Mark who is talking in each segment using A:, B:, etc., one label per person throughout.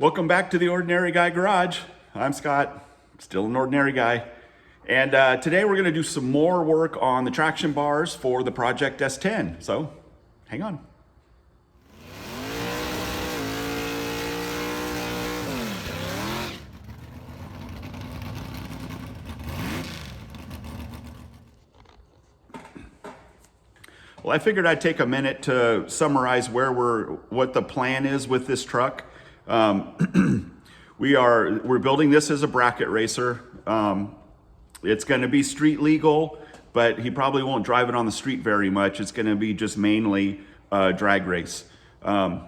A: Welcome back to the Ordinary Guy Garage. I'm Scott, still an ordinary guy. And today we're gonna do some more work on the traction bars for the Project S10. So, hang on. Well, I figured I'd take a minute to summarize what the plan is with this truck. We're building this as a bracket racer. It's going to be street legal, but he probably won't drive it on the street very much. It's going to be just mainly drag race. Now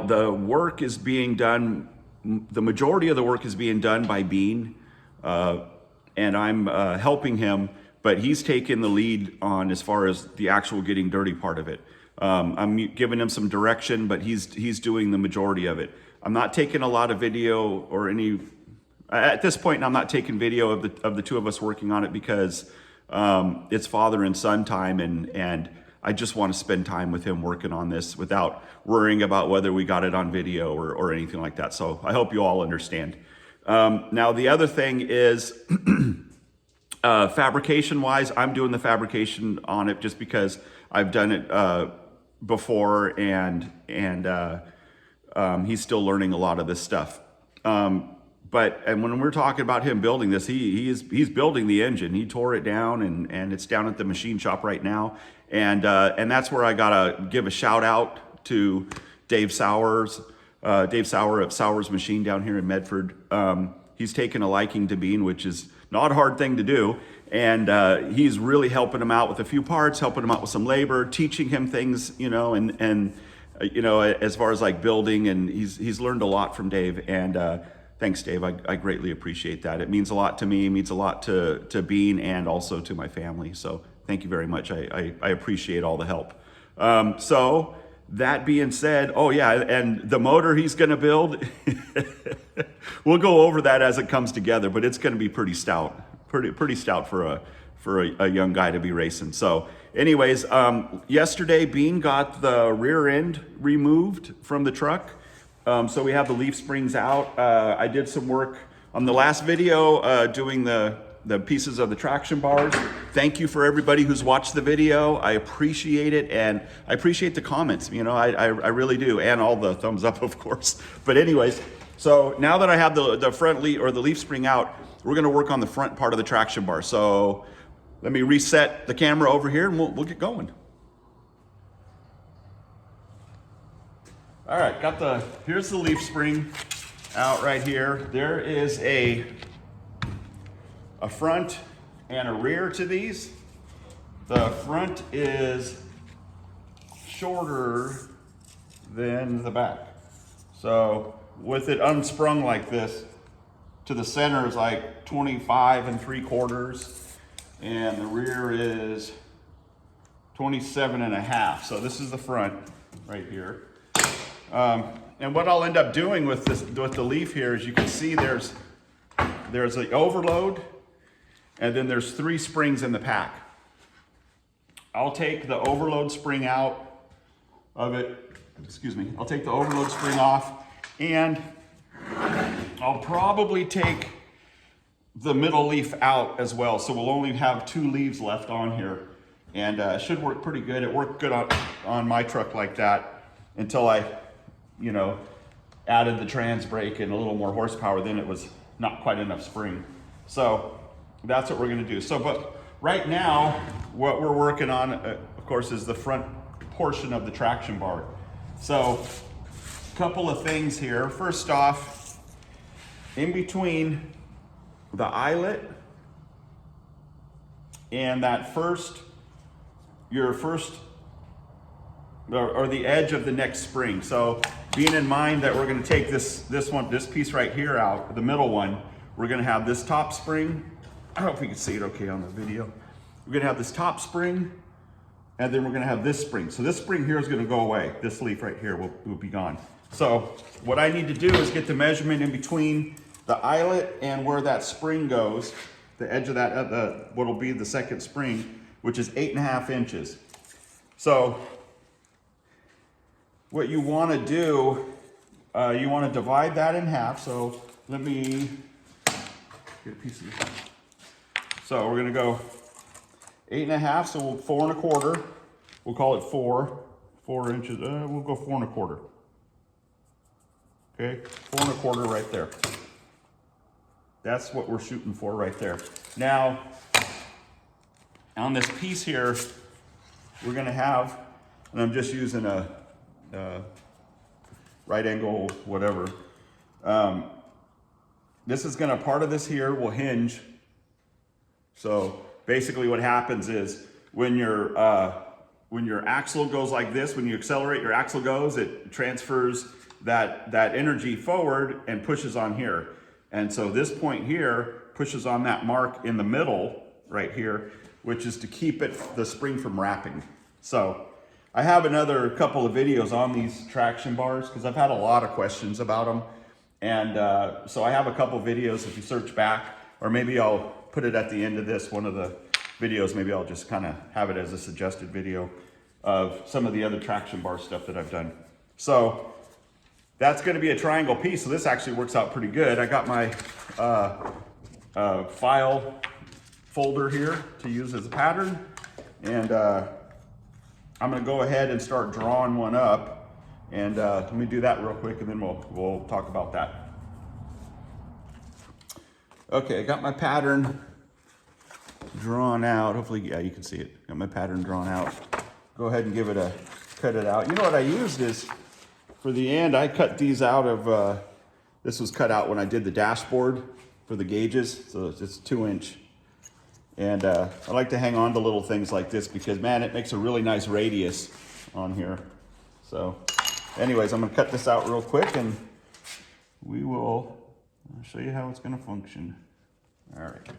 A: the work is being done. The majority of the work is being done by Bean, and I'm helping him. But he's taken the lead on as far as the actual getting dirty part of it. I'm giving him some direction, but he's doing the majority of it. I'm not taking a lot of video or any, at this point I'm not taking video of the two of us working on it because it's father and son time, and I just want to spend time with him working on this without worrying about whether we got it on video or anything like that. So I hope you all understand. Now the other thing is, fabrication wise, I'm doing the fabrication on it just because I've done it before, and he's still learning a lot of this stuff. And when we're talking about him building this, he's building the engine. He tore it down, and it's down at the machine shop right now. And that's where I gotta give a shout out to Dave Sowers of Sowers Machine down here in Medford. He's taken a liking to Bean, which is not a hard thing to do. And he's really helping him out with a few parts, helping him out with some labor, teaching him things, and as far as like building, and he's learned a lot from Dave. And thanks, Dave. I greatly appreciate that. It means a lot to me, it means a lot to Bean and also to my family. So thank you very much. I appreciate all the help. So that being said, oh yeah, and the motor he's gonna build, we'll go over that as it comes together, but it's gonna be pretty stout, pretty stout for a young guy to be racing. So anyways, yesterday Bean got the rear end removed from the truck. So we have the leaf springs out. I did some work on the last video doing the pieces of the traction bars. Thank you for everybody who's watched the video. I appreciate it, and I appreciate the comments. I really do, and all the thumbs up, of course. But anyways, so now that I have the front leaf or the leaf spring out, we're gonna work on the front part of the traction bar. So let me reset the camera over here, and we'll get going. All right, here's the leaf spring out right here. There is a front and a rear to these. The front is shorter than the back. So with it unsprung like this, to the center is like 25 3/4, and the rear is 27 1/2. So this is the front right here. And what I'll end up doing with the leaf here is, you can see there's the overload, and then there's 3 springs in the pack. I'll take the overload spring out of it. Excuse me. I'll take the overload spring off, and I'll probably take the middle leaf out as well. So we'll only have 2 leaves left on here, and it should work pretty good. It worked good on my truck like that until I, added the trans brake and a little more horsepower. Then it was not quite enough spring. So that's what we're gonna do. So, but right now, what we're working on, of course, is the front portion of the traction bar. So, a couple of things here. First off, in between the eyelet and that your first, or the edge of the next spring. So, being in mind that we're gonna take this piece right here out, the middle one, we're gonna have this top spring. I don't know if you can see it okay on the video. We're gonna have this top spring, and then we're gonna have this spring. So this spring here is gonna go away. This leaf right here will be gone. So what I need to do is get the measurement in between the eyelet and where that spring goes, the edge of that, what'll be the second spring, which is 8.5 inches. So what you wanna do you want to divide that in half. So let me get a piece of this. So we're going to go 8.5, so 4.25. We'll call it 4 inches. We'll go 4.25. Okay, 4.25 right there. That's what we're shooting for right there. Now, on this piece here, we're gonna have, and I'm just using a right angle, whatever. This is gonna, part of this here will hinge. So basically what happens is when your axle goes like this, when you accelerate, your axle goes, it transfers that energy forward and pushes on here. And so this point here pushes on that mark in the middle right here, which is to keep the spring from wrapping. So I have another couple of videos on these traction bars because I've had a lot of questions about them. And so I have a couple videos if you search back, or maybe I'll put it at the end of this, one of the videos, maybe I'll just kind of have it as a suggested video of some of the other traction bar stuff that I've done. So that's going to be a triangle piece. So this actually works out pretty good. I got my file folder here to use as a pattern. And I'm going to go ahead and start drawing one up. And let me do that real quick and then we'll talk about that. Okay, I got my pattern drawn out. Hopefully, yeah, you can see it. Got my pattern drawn out. Go ahead and cut it out. You know what I used is, for the end, I cut these out of, this was cut out when I did the dashboard for the gauges, so it's 2 inch. And I like to hang on to little things like this because, man, it makes a really nice radius on here. So anyways, I'm gonna cut this out real quick and I'll show you how it's gonna function. All right.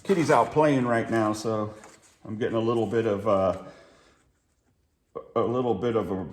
A: Kitty's out playing right now, so I'm getting a little bit of a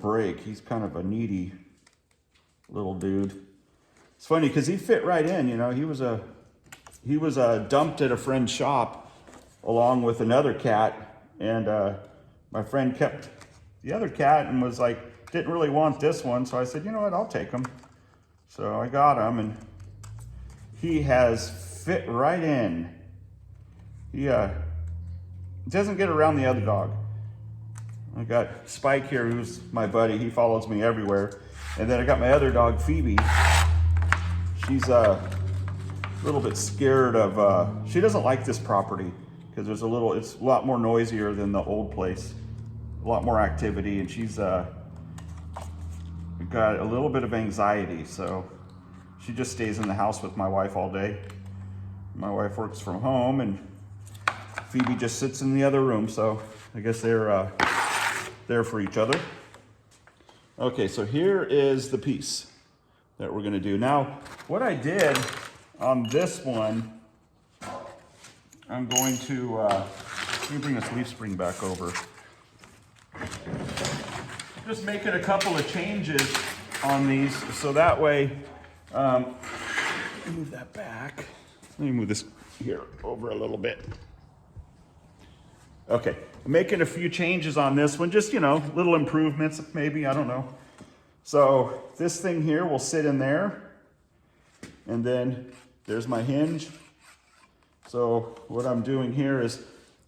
A: break. He's kind of a needy little dude. It's funny because he fit right in. You know, he was dumped at a friend's shop along with another cat, and my friend kept the other cat and was like, didn't really want this one, so I said, you know what, I'll take him. So I got him, and he has fit right in. He doesn't get around the other dog. I got Spike here, who's my buddy. He follows me everywhere. And then I got my other dog, Phoebe. She's a little bit scared of, she doesn't like this property because it's a lot more noisier than the old place. A lot more activity, and she's got a little bit of anxiety. So she just stays in the house with my wife all day. My wife works from home, and Phoebe just sits in the other room, so I guess they're there for each other. Okay, so here is the piece that we're gonna do. Now, what I did on this one, I'm going to, let me bring this leaf spring back over. Just making a couple of changes on these, so that way, let me move that back. Let me move this here over a little bit. Okay, I'm making a few changes on this one, just, you know, little improvements, maybe, I don't know. So this thing here will sit in there, and then there's my hinge. So what I'm doing here is,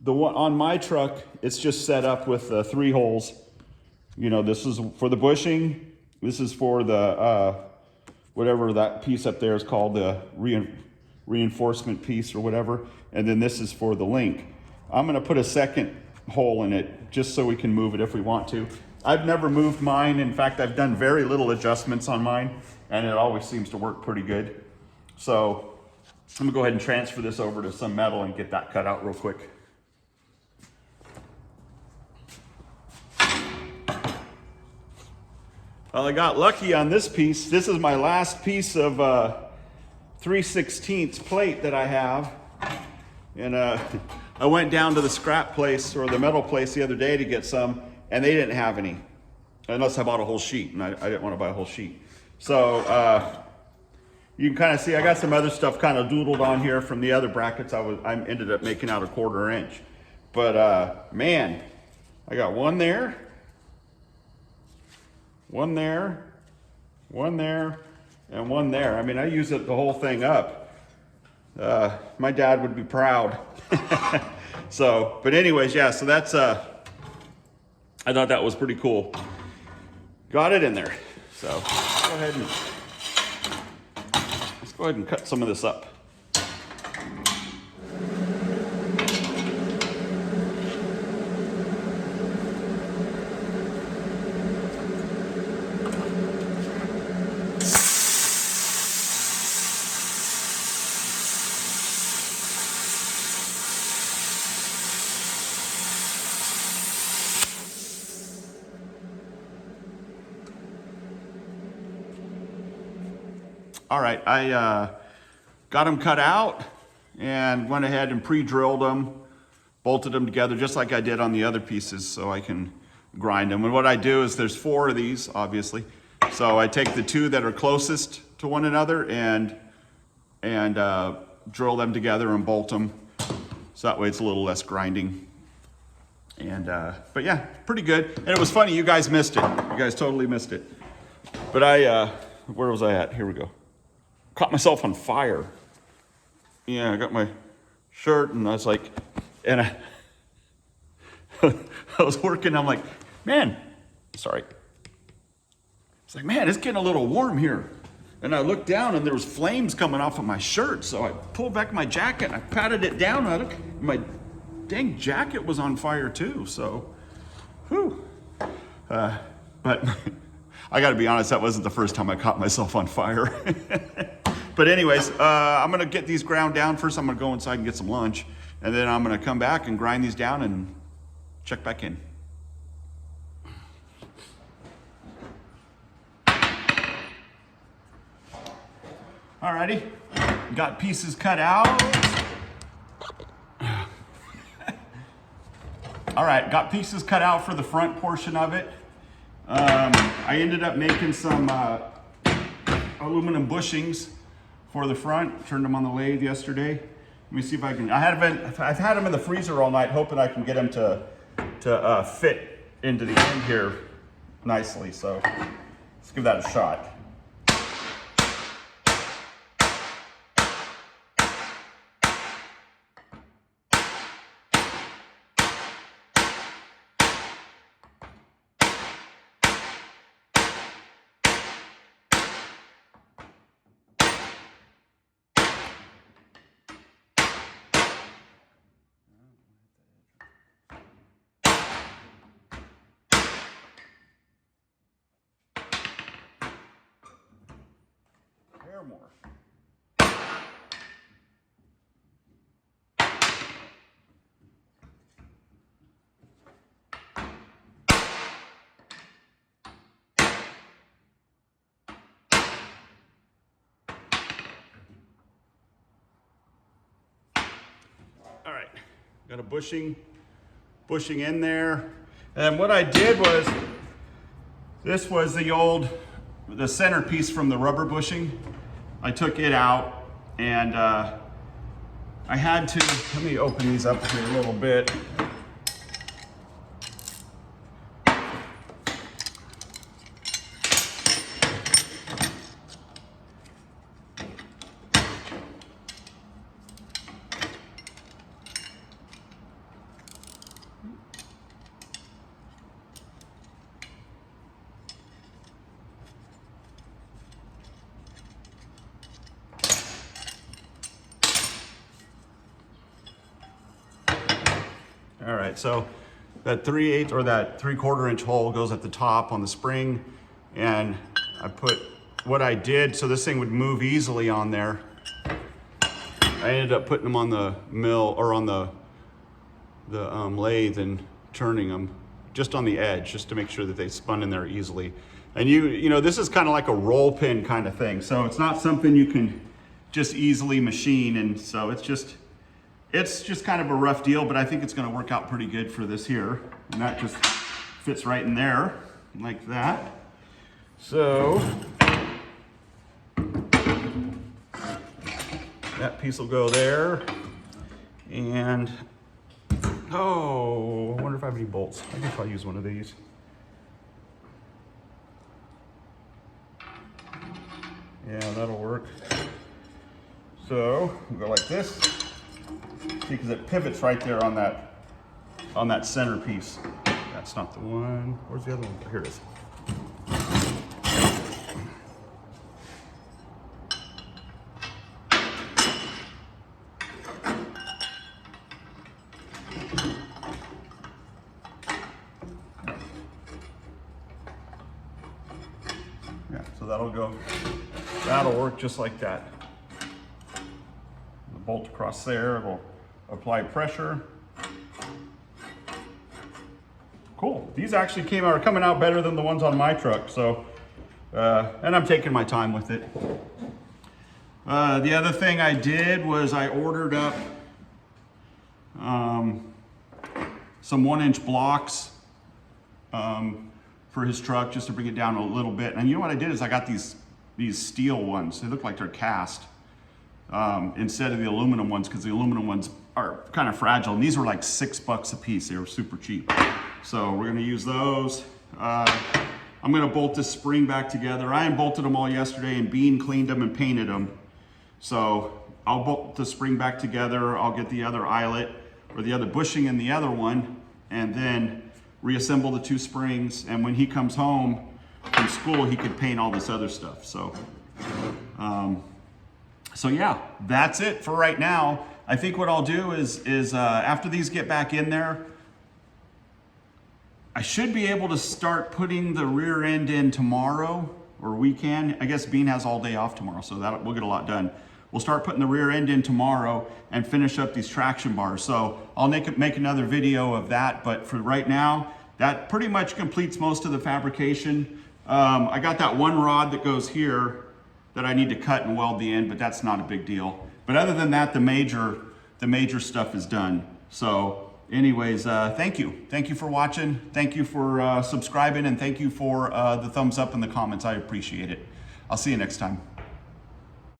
A: the one on my truck, it's just set up with 3 holes. You know, this is for the bushing, this is for the, whatever that piece up there is called, the reinforcement piece or whatever, and then this is for the link. I'm gonna put a second hole in it just so we can move it if we want to. I've never moved mine. In fact, I've done very little adjustments on mine, and it always seems to work pretty good. So I'm gonna go ahead and transfer this over to some metal and get that cut out real quick. Well, I got lucky on this piece. This is my last piece of 3/16 plate that I have. And I went down to the scrap place or the metal place the other day to get some, and they didn't have any. Unless I bought a whole sheet, and I didn't want to buy a whole sheet. So you can kind of see I got some other stuff kind of doodled on here from the other brackets I ended up making out a 1/4 inch. But man, I got one there, one there, one there, and one there. I mean, I use it the whole thing up. My dad would be proud. So, but anyways, yeah, so that's, I thought that was pretty cool. Got it in there. So let's go ahead and cut some of this up. All right, I got them cut out and went ahead and pre-drilled them, bolted them together just like I did on the other pieces so I can grind them. And what I do is there's 4 of these, obviously. So I take the 2 that are closest to one another and drill them together and bolt them. So that way it's a little less grinding. And, but yeah, pretty good. And it was funny, you guys missed it. You guys totally missed it. But where was I at? Here we go. Caught myself on fire. Yeah, I got my shirt and I was like, and I was working, I'm like, man, sorry. It's like, man, it's getting a little warm here. And I looked down and there was flames coming off of my shirt. So I pulled back my jacket and I patted it down. And I looked, my dang jacket was on fire too. So, whew. But I gotta be honest, that wasn't the first time I caught myself on fire. But anyways, I'm gonna get these ground down first. I'm gonna go inside and get some lunch. And then I'm gonna come back and grind these down and check back in. Alrighty, got pieces cut out. All right, got pieces cut out for the front portion of it. I ended up making some aluminum bushings for the front. Turned them on the lathe yesterday. Let me see if I can. I've had them in the freezer all night, hoping I can get them to fit into the end here nicely. So let's give that a shot. More. All right, got a bushing in there. And what I did was, this was the centerpiece from the rubber bushing. I took it out and I had to, let me open these up here a little bit. All right, so that 3/8 or that 3/4 inch hole goes at the top on the spring, and I put what I did so this thing would move easily on there. I ended up putting them on the mill or on the lathe and turning them just on the edge, just to make sure that they spun in there easily. And you know, this is kind of like a roll pin kind of thing, so it's not something you can just easily machine. And so it's just kind of a rough deal, but I think it's gonna work out pretty good for this here. And that just fits right in there like that. So that piece will go there. And, oh, I wonder if I have any bolts. I guess I'll use one of these. Yeah, that'll work. So we'll go like this. See, because it pivots right there on that center piece. That's not the one. Where's the other one? Here it is. Yeah, so that'll work just like that. The bolt across there will apply pressure. Cool. These actually are coming out better than the ones on my truck. So, and I'm taking my time with it. The other thing I did was I ordered up some 1-inch blocks for his truck just to bring it down a little bit. And you know what I did is I got these steel ones. They look like they're cast instead of the aluminum ones, because the aluminum ones are kind of fragile. And these were like $6 a piece. They were super cheap. So we're gonna use those. I'm gonna bolt this spring back together. Ryan bolted them all yesterday, and Bean cleaned them and painted them. So I'll bolt the spring back together. I'll get the other eyelet or the other bushing in the other one, and then reassemble the 2 springs. And when he comes home from school, he could paint all this other stuff. So, so yeah, that's it for right now. I think what I'll do is after these get back in there, I should be able to start putting the rear end in tomorrow, or we can. I guess Bean has all day off tomorrow, so we'll get a lot done. We'll start putting the rear end in tomorrow and finish up these traction bars. So I'll make another video of that, but for right now, that pretty much completes most of the fabrication. I got that one rod that goes here that I need to cut and weld the end, but that's not a big deal. But other than that, the major stuff is done. So anyways, thank you. Thank you for watching. Thank you for subscribing, and thank you for the thumbs up in the comments. I appreciate it. I'll see you next time.